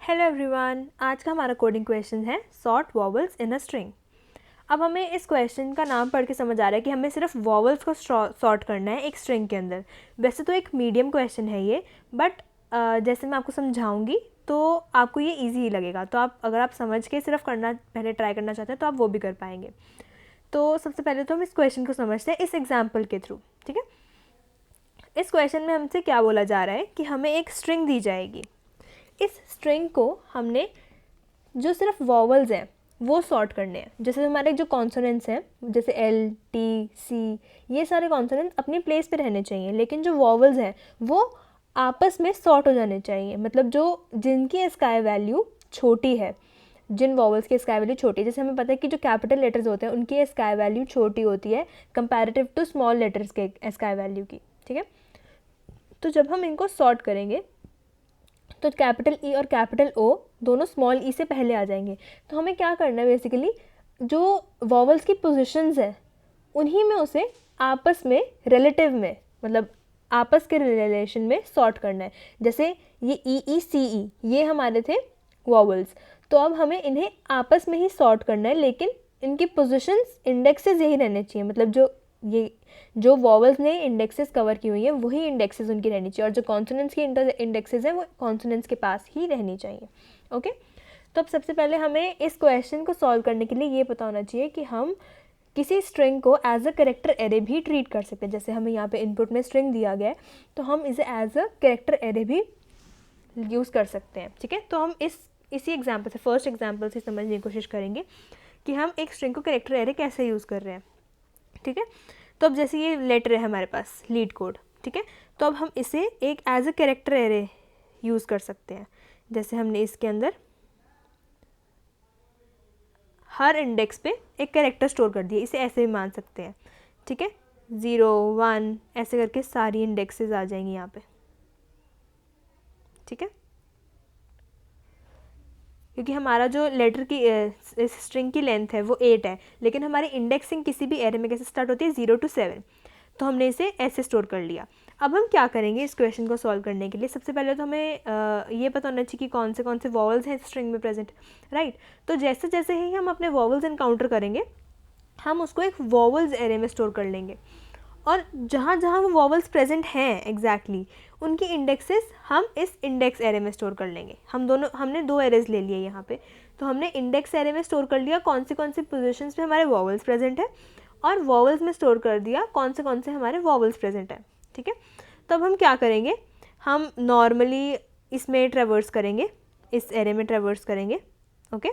Hello everyone, आज का हमारा कोडिंग क्वेश्चन है sort vowels in a string. अब हमें इस क्वेश्चन का नाम पढ़ के समझ आ रहा है कि हमें सिर्फ वॉवल्स को सॉर्ट करना है एक स्ट्रिंग के अंदर। वैसे तो एक मीडियम क्वेश्चन है ये, बट जैसे मैं आपको समझाऊंगी तो आपको ये इजी ही लगेगा। तो आप अगर आप समझ के सिर्फ करना पहले ट्राई करना चाहते हैं तो आप वो भी कर पाएंगे। तो सबसे पहले तो हम इस क्वेश्चन को समझते हैं इस एग्जाम्पल के थ्रू। ठीक है, इस क्वेश्चन में हमसे क्या बोला जा रहा है कि हमें एक स्ट्रिंग दी जाएगी। इस स्ट्रिंग को हमने जो सिर्फ वॉवल्स हैं वो सॉर्ट करने हैं। जैसे हमारे जो कॉन्सोनेंट्स हैं, जैसे एल टी सी, ये सारे कॉन्सोनेंट्स अपनी प्लेस पे रहने चाहिए, लेकिन जो वॉवल्स हैं वो आपस में सॉर्ट हो जाने चाहिए। मतलब जो जिनकी स्काई वैल्यू छोटी है, जिन वॉवल्स की स्काई वैल्यू छोटी है, जैसे हमें पता है कि जो कैपिटल लेटर्स होते हैं उनकी स्काई वैल्यू छोटी होती है कंपैरेटिव टू स्मॉल लेटर्स के स्काई वैल्यू की। ठीक है, तो जब हम इनको सॉर्ट करेंगे तो कैपिटल ई और कैपिटल ओ दोनों स्मॉल ई से पहले आ जाएंगे। तो हमें क्या करना है, बेसिकली जो वॉवल्स की पोजीशंस हैं उन्हीं में उसे आपस में रिलेटिव में, मतलब आपस के रिलेशन में सॉर्ट करना है। जैसे ये ई ई सी ई ये हमारे थे वॉवल्स, तो अब हमें इन्हें आपस में ही सॉर्ट करना है, लेकिन इनकी पोजीशंस इंडेक्सेस यही रहने चाहिए। मतलब जो वॉवल्स ने इंडेक्सेस कवर की हुई है वही इंडेक्सेस उनकी रहनी चाहिए, और जो कॉन्सोनेंट्स की इंडेक्सेस हैं वो कॉन्सोनेंट्स के पास ही रहनी चाहिए। ओके, तो अब सबसे पहले हमें इस क्वेश्चन को सॉल्व करने के लिए ये पता होना चाहिए कि हम किसी स्ट्रिंग को एज अ कैरेक्टर एरे भी ट्रीट कर सकते हैं। जैसे हमें यहाँ पे इनपुट में स्ट्रिंग दिया गया है तो हम इसे एज अ कैरेक्टर एरे भी यूज़ कर सकते हैं। ठीक है, तो हम इसी एग्जाम्पल से, फर्स्ट एग्जाम्पल से समझने की कोशिश करेंगे कि हम एक स्ट्रिंग को कैरेक्टर एरे कैसे यूज़ कर रहे हैं। ठीक है, तो अब जैसे ये लेटर है हमारे पास लीड कोड, ठीक है, तो अब हम इसे एक as a character array use कर सकते हैं। जैसे हमने इसके अंदर हर इंडेक्स पे एक कैरेक्टर स्टोर कर दिया, इसे ऐसे भी मान सकते हैं। ठीक है, 0 1 ऐसे करके सारी इंडेक्सेस आ जाएंगी यहाँ पे। ठीक है, क्योंकि हमारा जो लेटर की इस स्ट्रिंग की लेंथ है वो 8 है, लेकिन हमारी इंडेक्सिंग किसी भी एरे में कैसे स्टार्ट होती है, 0 to 7, तो हमने इसे ऐसे स्टोर कर लिया। अब हम क्या करेंगे इस क्वेश्चन को सॉल्व करने के लिए, सबसे पहले तो हमें ये पता होना चाहिए कि कौन से वॉवल्स हैं इस स्ट्रिंग में प्रेजेंट, राइट। तो जैसे जैसे ही हम अपने वॉवल्स इनकाउंटर करेंगे हम उसको एक वॉवल्स एरे में स्टोर कर लेंगे, और जहाँ जहाँ वो वॉवल्स प्रेजेंट हैं एग्जैक्टली उनकी इंडेक्सेस हम इस इंडेक्स एरे में स्टोर कर लेंगे। हमने दो एरेज ले लिए यहाँ पे, तो हमने इंडेक्स एरे में स्टोर कर लिया कौन सी पोजीशंस पे हमारे वॉवल्स प्रेजेंट है, और वॉवल्स में स्टोर कर दिया कौन से हमारे वॉवल्स प्रेजेंट है। ठीक है, तो अब हम क्या करेंगे, हम नॉर्मली इसमें ट्रेवर्स करेंगे, इस एरे में ट्रेवर्स करेंगे। ओके,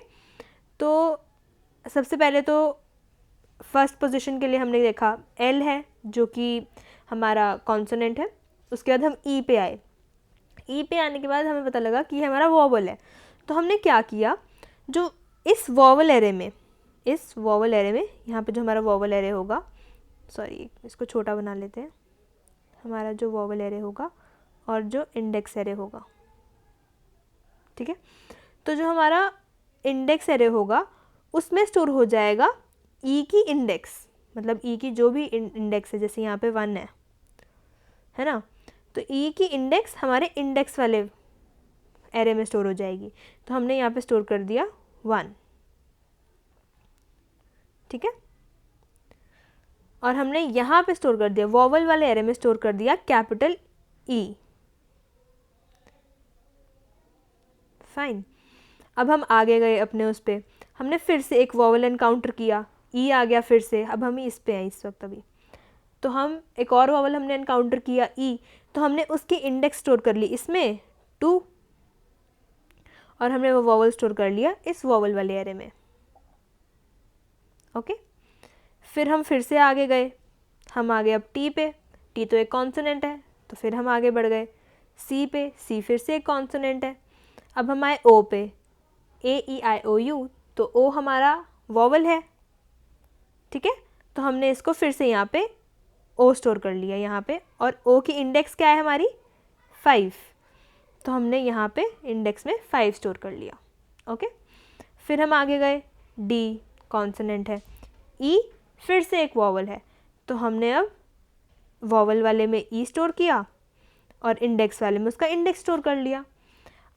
तो सबसे पहले तो फर्स्ट पोजीशन के लिए हमने देखा एल है जो कि हमारा कॉन्सोनेंट है। उसके बाद हम ई पे आए, ई पे आने के बाद हमें पता लगा कि हमारा वॉवल है। तो हमने क्या किया, जो इस वॉवल एरे में यहाँ पे जो हमारा वॉवल एरे होगा, सॉरी इसको छोटा बना लेते हैं, हमारा जो वॉवल एरे होगा और जो इंडेक्स एरे होगा। ठीक है, तो जो हमारा इंडेक्स एरे होगा उसमें स्टोर हो जाएगा ई की इंडेक्स, मतलब ई की जो भी इंडेक्स है, जैसे यहाँ पे 1 है ना, तो ई की इंडेक्स हमारे इंडेक्स वाले एरे में स्टोर हो जाएगी। तो हमने यहाँ पे स्टोर कर दिया 1। ठीक है, और हमने यहाँ पे स्टोर कर दिया वॉवल वाले एरे में स्टोर कर दिया कैपिटल ई। फाइन, अब हम आगे गए अपने उस पे, हमने फिर से एक वॉवल एनकाउंटर किया, ई आ गया फिर से, अब हम इस पे हैं इस वक्त अभी, तो हम एक और वॉवल हमने एनकाउंटर किया ई, तो हमने उसकी इंडेक्स स्टोर कर ली इसमें 2, और हमने वो वॉवल स्टोर कर लिया इस वॉवल वाले एरे में। ओके, फिर हम फिर से आगे गए, हम आ गए अब टी पे, टी तो एक कॉन्सोनेंट है, तो फिर हम आगे बढ़ गए सी पे, सी फिर से एक कॉन्सोनेंट है। अब हम आए ओ पे, ए ई आई ओ यू, तो ओ हमारा वॉवल है। ठीक है, तो हमने इसको फिर से यहाँ पे ओ स्टोर कर लिया यहाँ पे, और ओ की इंडेक्स क्या है हमारी 5, तो हमने यहाँ पे इंडेक्स में 5 स्टोर कर लिया। ओके, फिर हम आगे गए, डी कॉन्सोनेंट है, ई फिर से एक वॉवल है, तो हमने अब वॉवल वाले में ई स्टोर किया और इंडेक्स वाले में उसका इंडेक्स स्टोर कर लिया।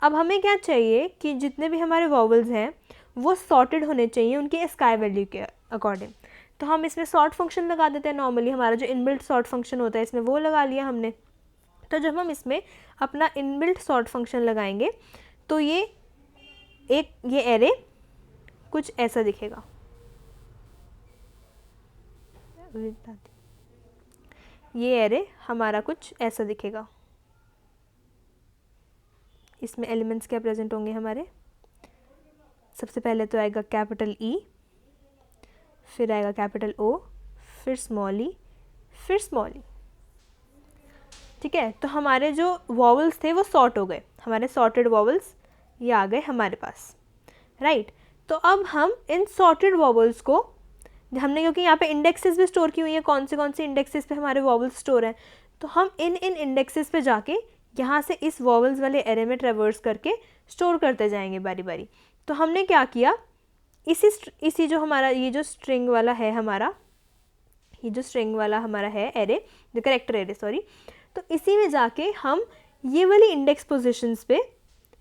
अब हमें क्या चाहिए कि जितने भी हमारे वॉवल्स हैं वो सॉर्टेड होने चाहिए उनके स्काई वैल्यू के अकॉर्डिंग। तो हम इसमें सॉर्ट फंक्शन लगा देते हैं, नॉर्मली हमारा जो इनबिल्ट सॉर्ट फंक्शन होता है इसमें वो लगा लिया हमने। तो जब हम इसमें अपना इनबिल्ट सॉर्ट फंक्शन लगाएंगे तो ये एरे कुछ ऐसा दिखेगा। ये एरे हमारा कुछ ऐसा दिखेगा। इसमें एलिमेंट्स क्या प्रेजेंट होंगे हमारे, सबसे पहले तो आएगा कैपिटल ई, फिर आएगा कैपिटल ओ, फिर स्मॉल ई, फिर स्मॉल ई। ठीक है, तो हमारे जो वॉवल्स थे वो सॉर्ट हो गए, हमारे सॉर्टेड वॉवल्स ये आ गए हमारे पास, राइट। तो अब हम इन सॉर्टेड वॉवल्स को हमने, क्योंकि यहाँ पे इंडेक्सेस भी स्टोर की हुई है, कौन से इंडेक्सेस पे हमारे वॉवल्स स्टोर हैं, तो हम इन इंडेक्सेस पे जाके यहाँ से इस वॉवल्स वाले एरे में ट्रेवर्स करके स्टोर करते जाएंगे बारी बारी। तो हमने क्या किया, इसी जो हमारा ये जो स्ट्रिंग वाला है हमारा, ये जो स्ट्रिंग वाला हमारा है एरे, जो करेक्टर एरे सॉरी, तो इसी में जाके हम ये वाली इंडेक्स पोजीशंस पे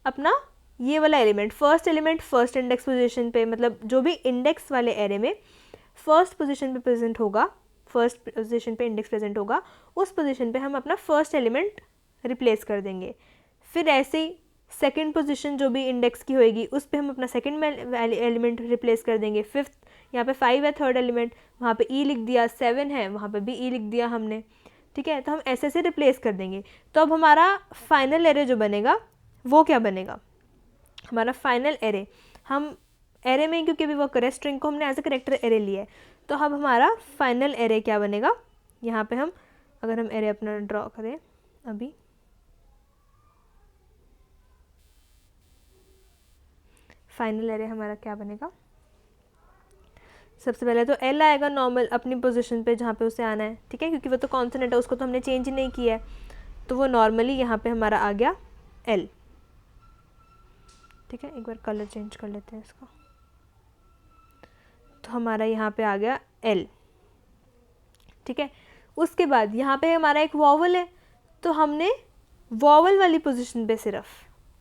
अपना ये वाला element, first element first index position पे, मतलब जो भी इंडेक्स वाले एरे में फर्स्ट पोजीशन पे प्रेजेंट होगा, फर्स्ट पोजीशन पे इंडेक्स प्रेजेंट होगा, उस पोजीशन पे हम अपना फर्स्ट एलिमेंट रिप्लेस कर देंगे। फिर ऐसे ही सेकंड पोजीशन जो भी इंडेक्स की होएगी उस पे हम अपना सेकंड एलिमेंट रिप्लेस कर देंगे। फिफ्थ, यहाँ पे 5 है थर्ड एलिमेंट, वहाँ पे ई लिख दिया, 7 है वहाँ पे भी ई लिख दिया हमने। ठीक है, तो हम ऐसे ऐसे रिप्लेस कर देंगे। तो अब हमारा फाइनल एरे जो बनेगा वो क्या बनेगा, हमारा फाइनल एरे, हम एरे में क्योंकि अभी वर्क करें, स्ट्रिंग को हमने एज ए करेक्टर एरे लिया है, तो अब हमारा फाइनल एरे क्या बनेगा, यहाँ पे हम अगर हम एरे अपना ड्रॉ करें अभी, फाइनल एरे हमारा क्या बनेगा, सबसे पहले तो एल आएगा नॉर्मल अपनी पोजीशन पे जहाँ पे उसे आना है। ठीक है, क्योंकि वो तो कॉन्सोनेंट है, उसको तो हमने चेंज ही नहीं किया है, तो वो नॉर्मली यहाँ पे हमारा आ गया एल। ठीक है, एक बार कलर चेंज कर लेते हैं इसका, तो हमारा यहाँ पे आ गया एल। ठीक है, उसके बाद यहाँ पे हमारा एक वॉवल है, तो हमने वॉवल वाली पोजीशन पे सिर्फ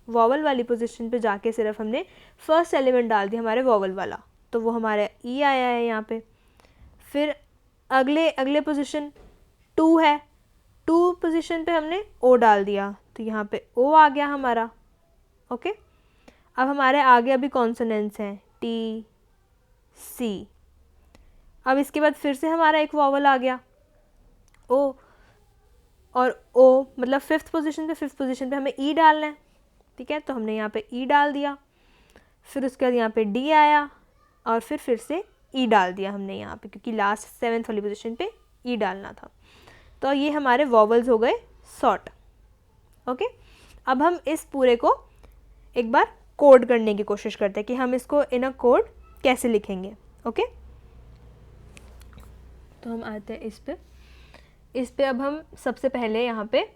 वॉवल वाली पोजीशन पे जाके सिर्फ हमने फर्स्ट एलिमेंट डाल दिया हमारे वॉवल वाला, तो वो हमारा ई आया है यहाँ पे। फिर अगले पोजीशन 2 है, 2 पोजीशन पे हमने ओ डाल दिया, तो यहाँ पे ओ आ गया हमारा। ओके, अब हमारे आगे अभी कॉन्सोनेंट्स हैं टी सी। अब इसके बाद फिर से हमारा एक वॉवल आ गया ओ, और ओ मतलब फिफ्थ पोजीशन पे हमें ई डालना है। ठीक है, तो हमने यहाँ पे ई डाल दिया, फिर उसके बाद यहाँ पे डी आया, और फिर से ई डाल दिया हमने यहाँ पे, क्योंकि लास्ट 7th वाली पोजीशन पे ई डालना था। तो ये हमारे वॉवल्स हो गए सॉर्ट। ओके, अब हम इस पूरे को एक बार कोड करने की कोशिश करते हैं कि हम इसको इन अ कोड कैसे लिखेंगे। ओके, तो हम आते हैं इस पे अब हम सबसे पहले यहाँ पे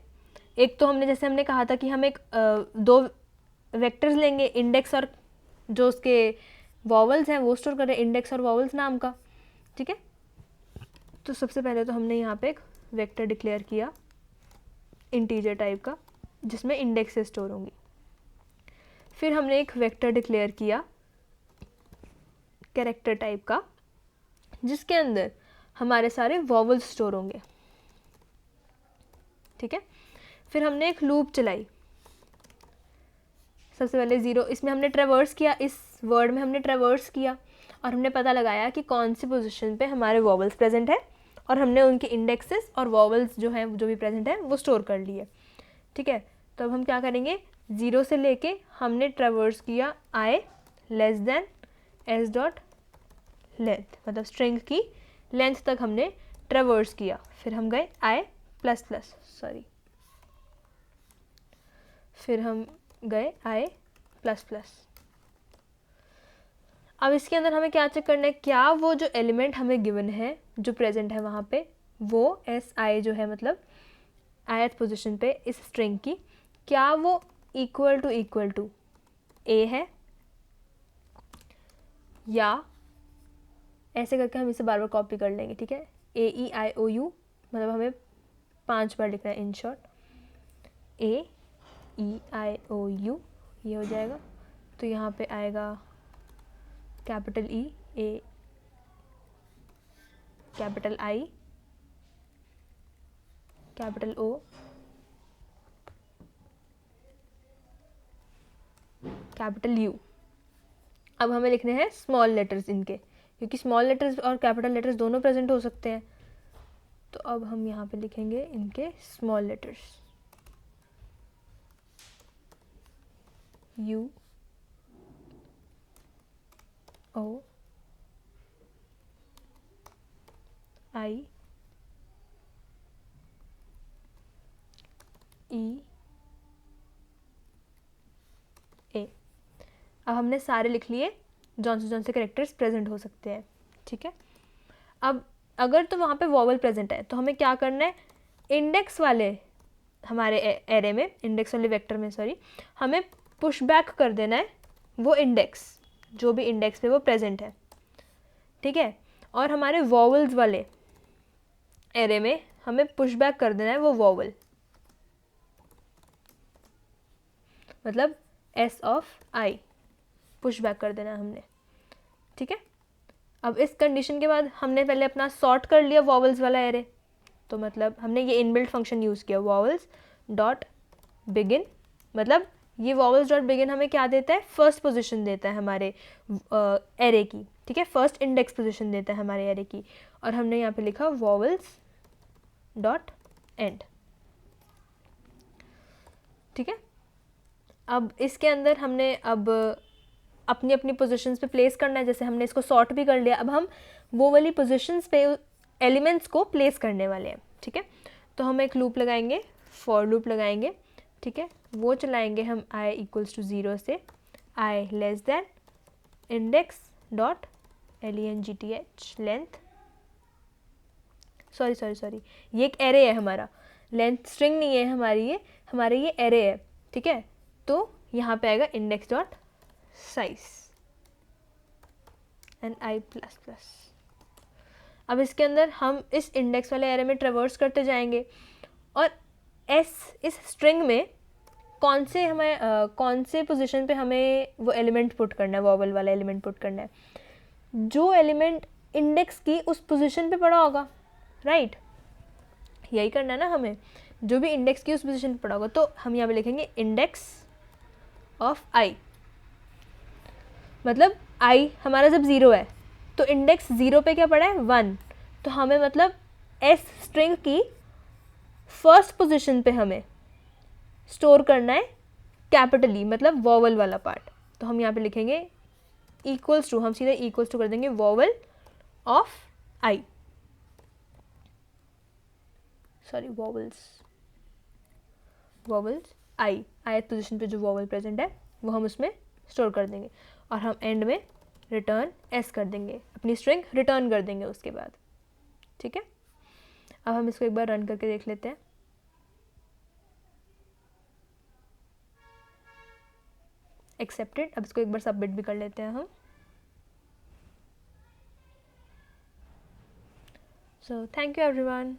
एक तो जैसे हमने कहा था कि हम एक 2 वेक्टर्स लेंगे, इंडेक्स और जो उसके वॉवल्स हैं वो स्टोर करें, इंडेक्स और वॉवल्स नाम का। ठीक है, तो सबसे पहले तो हमने यहाँ पे एक वेक्टर डिक्लेयर किया इंटीजर टाइप का, जिसमें इंडेक्स से स्टोर होंगी। फिर हमने एक वेक्टर डिक्लेयर किया कैरेक्टर टाइप का, जिसके अंदर हमारे सारे वॉवल्स स्टोर होंगे। ठीक है, फिर हमने एक लूप चलाई, सबसे पहले 0, इसमें हमने ट्रेवर्स किया, इस वर्ड में हमने ट्रेवर्स किया और हमने पता लगाया कि कौन सी पोजीशन पे हमारे वॉवल्स प्रेजेंट है, और हमने उनके इंडेक्सेस और वॉवल्स जो हैं जो भी प्रेजेंट है वो स्टोर कर लिए। ठीक है, तो अब हम क्या करेंगे, 0 से लेके हमने ट्रेवर्स किया i less than s dot length, मतलब स्ट्रिंग की लेंथ तक हमने ट्रेवर्स किया। फिर हम गए i प्लस प्लस, सॉरी, फिर हम गए i प्लस प्लस। अब इसके अंदर हमें क्या चेक करना है, क्या वो जो एलिमेंट हमें गिवन है जो प्रेजेंट है वहाँ पे, वो si जो है मतलब ith पोजीशन पे इस स्ट्रिंग की, क्या वो इक्वल टू a है, या ऐसे करके हम इसे बार बार कॉपी कर लेंगे। ठीक है, AEIOU मतलब हमें 5 बार लिखना है इन शॉर्ट, AEIOU, ये हो जाएगा। तो यहाँ पे आएगा capital E, A, capital I, capital O, capital U. अब हमें लिखने हैं स्मॉल लेटर्स इनके, क्योंकि स्मॉल लेटर्स और कैपिटल लेटर्स दोनों प्रेजेंट हो सकते हैं। तो अब हम यहाँ पे लिखेंगे इनके स्मॉल लेटर्स, यू, ओ, आई, ई, ए। अब हमने सारे लिख लिए जौन से कैरेक्टर्स प्रेजेंट हो सकते हैं, ठीक है। अब अगर तो वहाँ पे वॉवल प्रेजेंट है तो हमें क्या करना है, इंडेक्स वाले हमारे एरे में, इंडेक्स वाले वेक्टर में सॉरी, हमें पुश बैक कर देना है वो इंडेक्स, जो भी इंडेक्स पे वो प्रेजेंट है, ठीक है। और हमारे वॉवल्स वाले एरे में हमें पुश बैक कर देना है वो वॉवल, मतलब S of I push back कर देना है हमने, ठीक है। अब इस कंडीशन के बाद हमने पहले अपना सॉर्ट कर लिया वॉवल्स वाला एरे, तो मतलब हमने ये इनबिल्ट फंक्शन यूज़ किया वॉवल्स डॉट बिगिन, मतलब ये वॉवल्स डॉट बिगिन हमें क्या देता है, फर्स्ट पोजीशन देता है हमारे एरे की, ठीक है, फर्स्ट इंडेक्स पोजीशन देता है हमारे एरे की। और हमने यहाँ पे लिखा वॉवल्स डॉट एंड, ठीक है। अब इसके अंदर हमने अब अपनी अपनी पोजीशंस पे प्लेस करना है, जैसे हमने इसको सॉर्ट भी कर लिया, अब हम वो वाली पोजीशंस पे एलिमेंट्स को प्लेस करने वाले हैं, ठीक है। तो हम एक लूप लगाएंगे, फॉर लूप लगाएंगे, ठीक है, वो चलाएंगे हम i इक्वल्स टू 0 से i less than index dot length length, sorry ये एक एरे है हमारा, लेंथ स्ट्रिंग नहीं है हमारी, ये हमारे ये एरे है, ठीक है। तो यहाँ पे आएगा index dot size and i plus plus. अब इसके अंदर हम इस इंडेक्स वाले एरे में ट्रेवर्स करते जाएंगे और s इस स्ट्रिंग में कौन से पोजीशन पे हमें वो एलिमेंट पुट करना है, वॉवल वाला एलिमेंट पुट करना है, जो एलिमेंट इंडेक्स की उस पोजीशन पे पड़ा होगा, राइट, यही करना है ना हमें, जो भी इंडेक्स की उस पोजीशन पे पड़ा होगा। तो हम यहाँ पे लिखेंगे इंडेक्स ऑफ आई, मतलब i हमारा जब 0 है तो इंडेक्स 0 पे क्या पड़ा है 1, तो हमें मतलब s स्ट्रिंग की फर्स्ट पोजीशन पे हमें स्टोर करना है कैपिटल ई, मतलब वॉवल वाला पार्ट। तो हम यहाँ पे लिखेंगे इक्वल्स टू, हम सीधे इक्वल्स टू कर देंगे vowel of I, sorry vowels I, ith position पे जो वॉवल प्रेजेंट है वो हम उसमें स्टोर कर देंगे, और हम एंड में रिटर्न s कर देंगे, अपनी स्ट्रिंग रिटर्न कर देंगे उसके बाद, ठीक है। अब हम इसको एक बार रन करके देख लेते हैं। एक्सेप्टेड। अब इसको एक बार सबमिट भी कर लेते हैं हम। So thank you everyone.